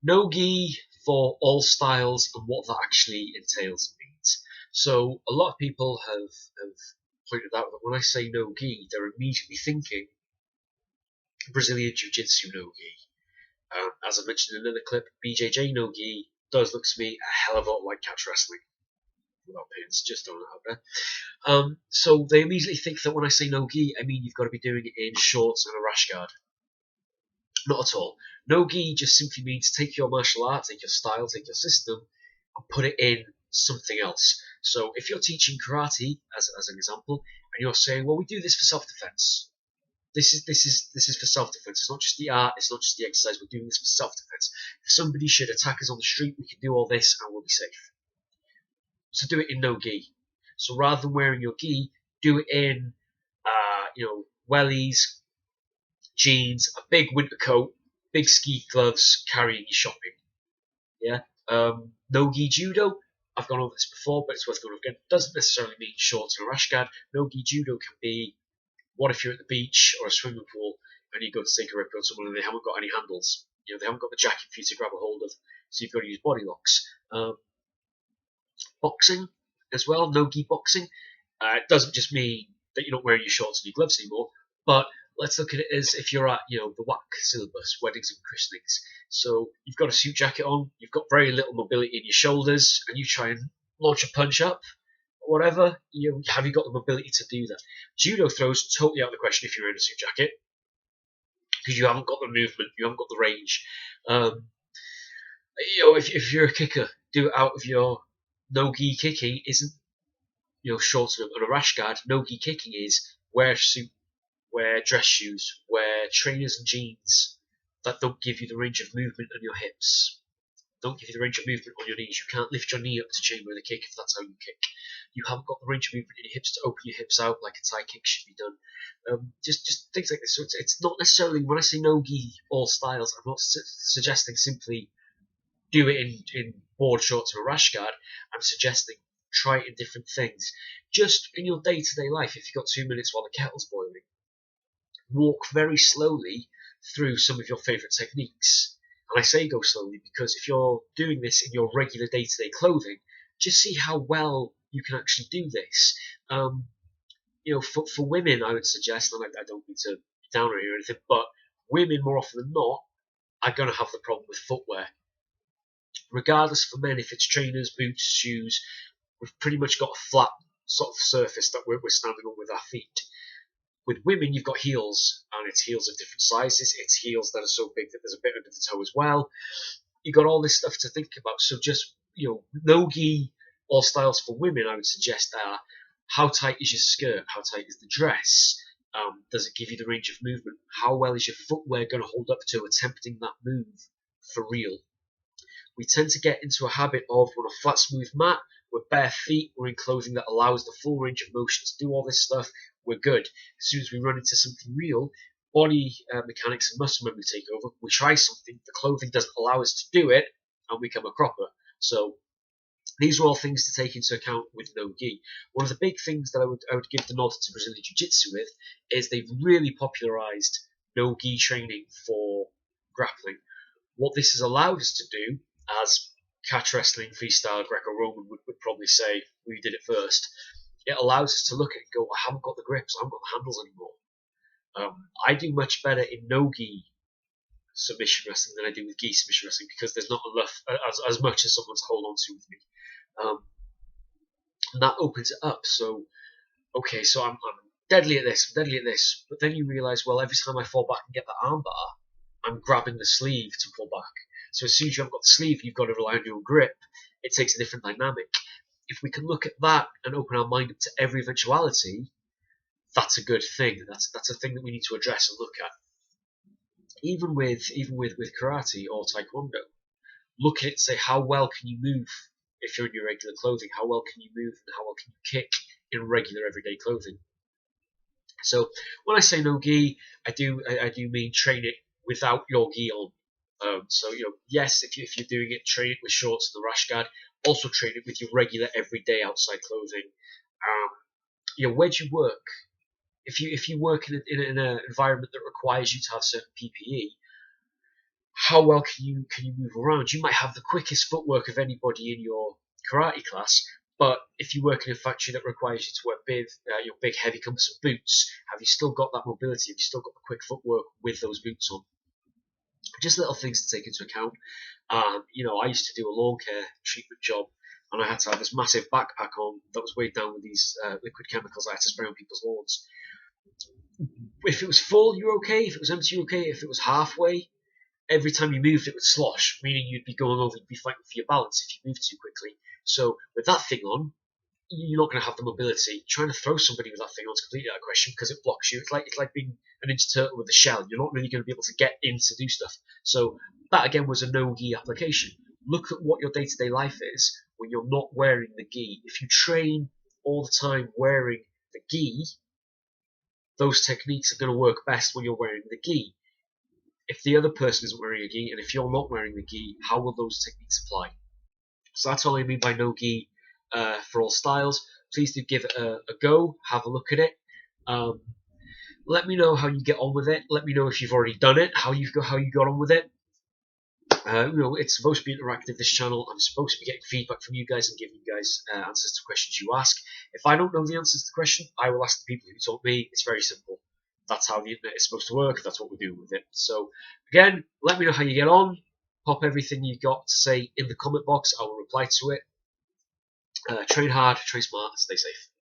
No gi for all styles and what that actually entails and means. So a lot of people have pointed out that when I say no gi, they're immediately thinking Brazilian Jiu-Jitsu no gi. As I mentioned in another clip, BJJ no gi does look to me a hell of a lot like catch wrestling. Without pins, just throwing it out there. So they immediately think that when I say no gi, I mean you've got to be doing it in shorts and a rash guard. Not at all. No gi just simply means take your martial art, take your style, take your system, and put it in something else. So if you're teaching karate, as an example, and you're saying, well, we do this for self-defense. This is for self-defense. It's not just the art. It's not just the exercise. We're doing this for self-defense. If somebody should attack us on the street, we can do all this and we'll be safe. So do it in no gi. So rather than wearing your gi, do it in, wellies, jeans, a big winter coat, big ski gloves, carrying your shopping. Yeah. No gi judo. I've gone over this before, but it's worth going over again. Doesn't necessarily mean shorts and a rash guard. No gi judo can be, what if you're at the beach or a swimming pool and you go to take a rip on someone and they haven't got any handles? They haven't got the jacket for you to grab a hold of, so you've got to use body locks. Boxing as well, no gi boxing. It doesn't just mean that you're not wearing your shorts and your gloves anymore, but let's look at it as if you're at, the WAC syllabus, weddings and christenings. So you've got a suit jacket on, you've got very little mobility in your shoulders, and you try and launch a punch up, or whatever. Have you got the mobility to do that? Judo throws totally out of the question if you're in a suit jacket, because you haven't got the movement, you haven't got the range. If you're a kicker, do it out of your no gi kicking isn't shorts and a rash guard. No gi kicking is wear a suit, wear dress shoes, wear trainers and jeans that don't give you the range of movement on your hips. Don't give you the range of movement on your knees. You can't lift your knee up to chamber the kick if that's how you kick. You haven't got the range of movement in your hips to open your hips out like a Thai kick should be done. Just things like this. So it's not necessarily, when I say no gi all styles, I'm not suggesting simply do it in board shorts or a rash guard. I'm suggesting try it in different things. Just in your day-to-day life, if you've got 2 minutes while the kettle's boiling, walk very slowly through some of your favourite techniques. And I say go slowly because if you're doing this in your regular day-to-day clothing, just see how well you can actually do this. For women, I would suggest, and I don't mean to be downer here or anything, but women more often than not are going to have the problem with footwear. Regardless for men, if it's trainers, boots, shoes, we've pretty much got a flat sort of surface that we're standing on with our feet. With women, you've got heels, and it's heels of different sizes. It's heels that are so big that there's a bit under the toe as well. You've got all this stuff to think about. So just, no-gi or styles for women, I would suggest are how tight is your skirt? How tight is the dress? Does it give you the range of movement? How well is your footwear going to hold up to attempting that move for real? We tend to get into a habit of, on a flat, smooth mat, we're bare feet, we're in clothing that allows the full range of motion to do all this stuff, we're good. As soon as we run into something real, body mechanics and muscle memory take over, we try something, the clothing doesn't allow us to do it, and we become a cropper. So these are all things to take into account with no gi. One of the big things that I would give the nod to Brazilian Jiu-Jitsu with is they've really popularized no gi training for grappling. What this has allowed us to do, as catch wrestling, freestyle, Greco-Roman would probably say, we did it first, it allows us to look at it and go, I haven't got the grips, I haven't got the handles anymore. I do much better in no-gi submission wrestling than I do with gi submission wrestling because there's not enough, as much as someone to hold on to with me. And that opens it up. So, okay, so I'm deadly at this, but then you realise, well, every time I fall back and get that armbar, I'm grabbing the sleeve to pull back. So as soon as you haven't got the sleeve, you've got to rely on your grip. It takes a different dynamic. If we can look at that and open our mind up to every eventuality, that's a good thing. That's a thing that we need to address and look at. Even with karate or taekwondo, look at it and say, how well can you move if you're in your regular clothing? How well can you move and how well can you kick in regular everyday clothing? So when I say no gi, I do mean train it without your gi on. So yes, if you're doing it, train it with shorts and the rash guard. Also train it with your regular everyday outside clothing. Where do you work? If you work in an environment that requires you to have certain PPE, how well can you move around? You might have the quickest footwork of anybody in your karate class, but if you work in a factory that requires you to wear your big heavy composite boots, have you still got that mobility? Have you still got the quick footwork with those boots on? Just little things to take into account. I used to do a lawn care treatment job, and I had to have this massive backpack on that was weighed down with these liquid chemicals I had to spray on people's lawns. If it was full, you're okay. If it was empty, you're okay. If it was halfway, every time you moved, it would slosh, meaning you'd be going over, you'd be fighting for your balance if you moved too quickly. So with that thing on, you're not going to have the mobility. Trying to throw somebody with that thing on is completely out of question because it blocks you. It's like being a Ninja Turtle with a shell. You're not really going to be able to get in to do stuff. So that again was a no-gi application. Look at what your day-to-day life is when you're not wearing the gi. If you train all the time wearing the gi, those techniques are going to work best when you're wearing the gi. If the other person isn't wearing a gi, and if you're not wearing the gi, how will those techniques apply? So that's all I mean by no gi for all styles. Please do give it a go, have a look at it. Let me know how you get on with it. Let me know if you've already done it, how you got on with it. It's supposed to be interactive, this channel. I'm supposed to be getting feedback from you guys and giving you guys answers to questions you ask. If I don't know the answers to the question, I will ask the people who taught me. It's very simple. That's how the internet is supposed to work. That's what we're doing with it. So, again, let me know how you get on. Pop everything you've got to say in the comment box. I will reply to it. Train hard, train smart, stay safe.